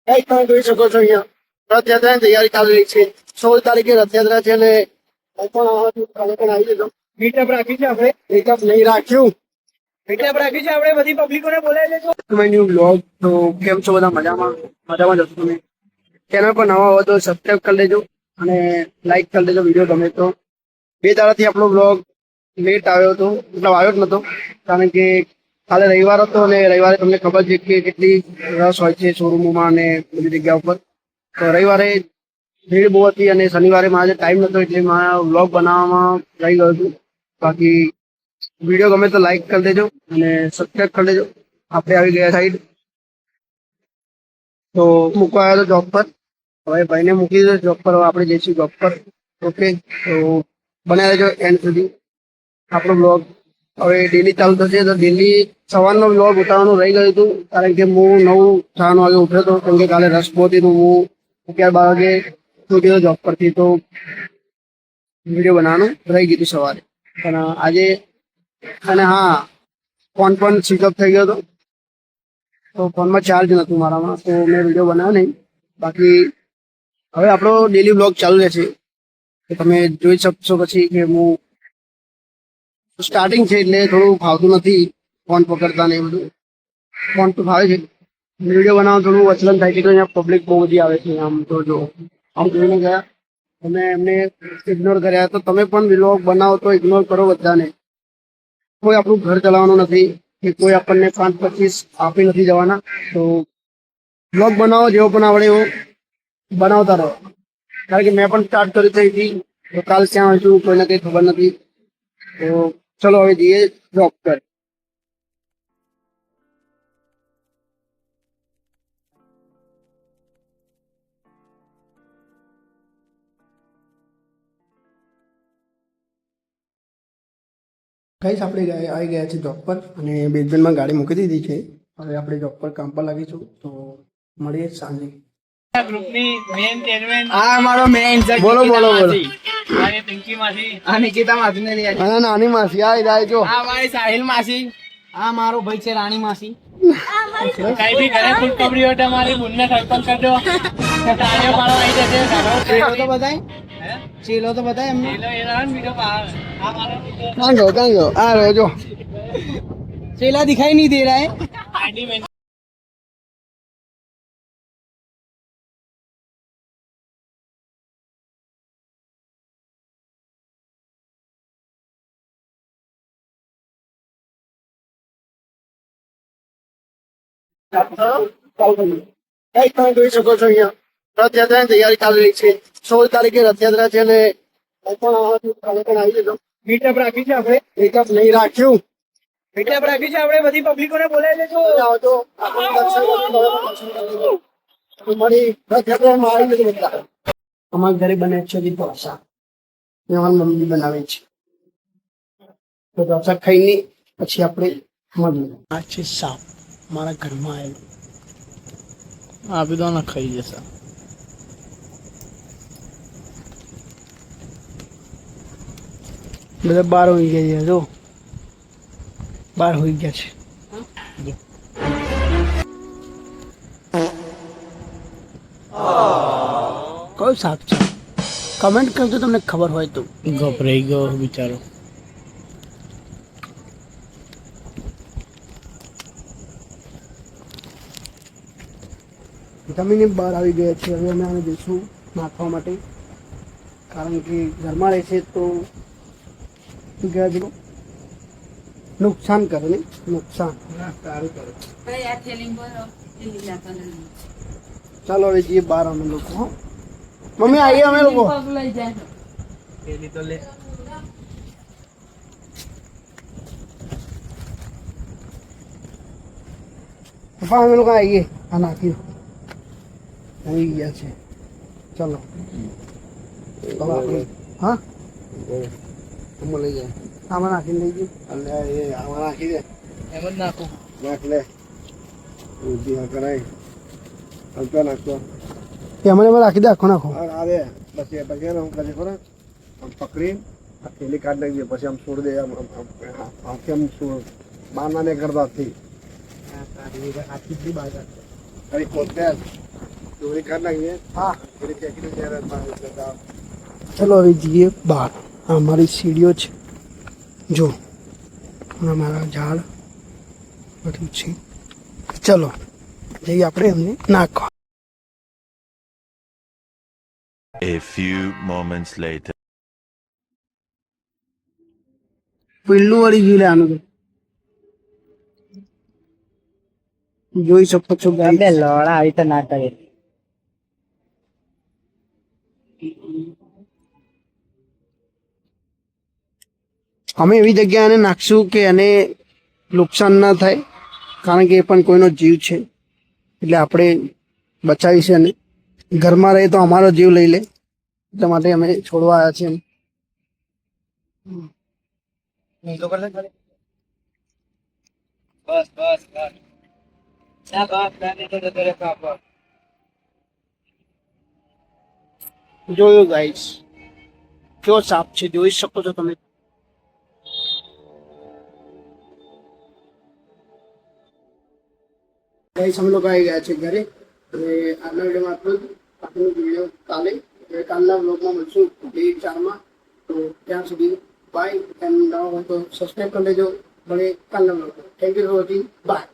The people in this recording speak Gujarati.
કઈ તમે જોઈ શકો છો અહીંયા રથયાત્રાની તૈયારી ચાલી રહી છે. 16 તારીખે રથયાત્રા છે અને તમે પણ આવી જજો. મીટઅપ રાખી છે આપણે. મીટઅપ નહીં રાખ્યું. મીટઅપ રાખી છે આપણે. બધી પબ્લિકોને બોલાવી લેજો. My new blog. તો કેમ છો બધા? મજામાં જ હશો તમે. ચેનલ પર નવા હો તો સબસ્ક્રાઇબ કરી લેજો અને લાઈક કરી લેજો વિડીયો ગમે તો. 2 દાડાથી આપણો બ્લોગ લેટ આવ્યો હતો, મતલબ આવ્યો જ નતો, કારણ કે કાલે રવિવાર હતો અને રવિવારે તમને ખબર છે કે કેટલી રસ હોય છે શોરૂમોમાં અને બધી જગ્યા ઉપર. તો રવિવારે ભીડ બહુ હતી અને શનિવારે મારે ટાઈમ નતો એટલે મારા વ્લોગ બનાવવામાં રહી ગયો હતું. બાકી વિડીયો ગમે તો લાઈક કરી દેજો અને સબસ્ક્રાઇબ કરી દેજો. આપણે આવી ગયા સાઈડ. તો મૂકવા આવ્યો હતો જોબ પર. હવે ભાઈને મૂકી દીધો જોબ પર. હવે આપણે જઈશું જોબ પર. ઓકે, તો બનાવી દેજો એન્ડ સુધી આપણો બ્લોગ. હવે ડેલી ચાલુ થશે તો ડેલી સવારનો બ્લોગ ઉતારવાનું રહી ગયું હતું, કારણ કે હું 9:53 વાગે ઉઠ્યો હતો, કેમ કે કાલે રસ બહુ હતી તો હું 11-12 વાગે છૂટ્યો હતો જોબ પરથી. તો વિડીયો બનાવવાનું રહી ગયું હતું સવારે. પણ આજે અને હા, ફોન પણ સ્વિચ ઓફ થઈ ગયો હતો, તો ફોનમાં ચાર્જ નહોતું મારામાં, તો મેં વિડીયો બનાવ્યો નહીં. બાકી હવે આપણો ડેલી બ્લોગ ચાલુ રહેશે. તો તમે જોઈ શકશો પછી કે હું સ્ટાર્ટિંગ છે એટલે થોડું ફાવતું નથી ફોન પકડતા ને એ બધું. ફોન તો ફાવે છે, વિડીયો બનાવવાનું થોડું વચલન થાય છે. તો અહીંયા પબ્લિક બહુ બધી આવે છે. આમ તો જો આમ જોઈને ગયા, તમે એમને ઇગ્નોર કર્યા, તો તમે પણ વ્લોગ બનાવો તો ઇગ્નોર કરો બધાને. કોઈ આપણું ઘર ચલાવવાનું નથી કે કોઈ આપણને 5-25 આપી નથી જવાના. તો વ્લોગ બનાવો, જેવો પણ આવડે એવો બનાવતા રહો. કારણ કે મેં પણ સ્ટાર્ટ કરી થઈ હતી, તો કાલ ક્યાં હોઈશું કોઈને કંઈ ખબર નથી. તો ચલો હવે જઈએ જોબ પર. ગાઈસ આપણે આવી ગયા છે જોબ પર અને બેઝમેન્ટમાં ગાડી મૂકી દીધી છે. હવે આપણે જોબ પર કામ પર લાગીશું. તો મળીએ સાંજે. ગ્રુપની મેન ચેરમેન આ મારો મેન છે. બોલો બોલો બોલો. અને પિંકી માસી, આ નિકિતા માસી ને લઈ આવી. નાની માસી આ જાય જો. આ મારી સાહિલ માસી, આ મારો ભાઈ છે રાણી માસી. કઈ બી ઘરે ખુશખબરી હોય તમારી બુનને સરપંચ કરજો. તાળીઓ પાડવા આવી જશે. ચેલો તો બતાય, ચેલો તો બતાય એમને. પેલો એ રહ્યો ને બીજો આ મારો બીજો કાં ગયો આ રહ્યો જો. चेला दिखाई नहीं दे रहा है. ID man. કઈ તમે જોઈ શકો છો અહીંયા રથયાત્રાની તૈયારી ચાલી રહી છે. 16 તારીખે રથયાત્રા છે અને તમે પણ આવી જજો. મીટઅપ રાખી છે આપણે. મીટઅપ નહીં રાખ્યું. મીટઅપ રાખી છે આપણે. બધી પબ્લિકોને બોલાવી લેજો. આવજો. અમારી રથયાત્રામાં આવી જજો બધા. અમારા ઘરે બને છે ઢોસા. અમારી મમ્મી બનાવે છે. તો ઢોસા ખાઈને પછી આપણે મળીએ. આ છે સાપ મારા ઘરમાં આવેલું. આપી દો ને, ખાઈ જશે. બધા 12 હોઈ ગયા છે. જો 12 હોઈ ગયા છે. કયો સાપ છે? કમેન્ટ કરજો તમને ખબર હોય તો. ગભરાઈ ગયો બિચારો. જમીને બહાર આવી ગયા છે. હવે અમે આને જઈશું નાખવા માટે, કારણ કે ઘરમાં રહે છે તો ગયા જેવું નુકસાન કરે ને. નુકસાન સારું કરે. ચાલો હવે જઈએ બહાર અમે લોકો. હો મમ્મી આવીએ અમે લોકો. પેલી તો લે. પપ્પા અમે લોકો આવીએ. આ નાખ્યું આવી ગયા છે. ચલો હવે આપણે હા આમાં લઈ જાય. આમાં નાખીને લઈ જઈએ. અને એ આમાં નાખી દે. એમ જ નાખું. નાખ લે. ઊંધી હા કરાય. હલકા નાખતો. એમાં એમાં રાખી દે. આખો નાખો. અરે પછી પછી હું કરી ખરો આમ પકડી આ થેલી કાઢ નાખીએ. પછી આમ છોડી દે. આમ આમ આમ છોડ બહાર ના કરતા હાથથી. अरे खोलते हैं चोरी कर लेंगे हाँ चलो अभी જઈએ બહાર આ અમારી સીડીઓ છે જો અમારા ઝાડ બધું છે ચલો જઈએ આપણે એમને નાખવા A few moments later. પીલું વળી ગયું લે આનું તો. જોઈ શકો છો guys. લોડા આવી રીતે ના કરે અમે એવી જગ્યાએ એને નાખશું કે એને નુકસાન ના થાય કારણ કે એ પણ કોઈનો જીવ છે એટલે આપણે બચાવીશું એને ઘરમાં રહે તો અમારો જીવ લઈ લે એટલા માટે અમે છોડવા આવ્યા છીએ બસ બસ બસ ના બાપ ગાને તો કરે પાપા જોયું ગાઈસ કેવો સાપ છે જોઈ શકો છો તમે ગાઈસ हम लोग આવી ગયા છે ઘરે અને આજના વિડીયોમાં આટલું જ આપણો વિડીયો કાલે કાલના વ્લોગમાં મળશું 2-4માં તો ત્યાં સુધી બાય એન્ડ નવા હોય તો સબસ્ક્રાઈબ કરી લેજો મળે કાલના વ્લોગમાં thank you for watching bye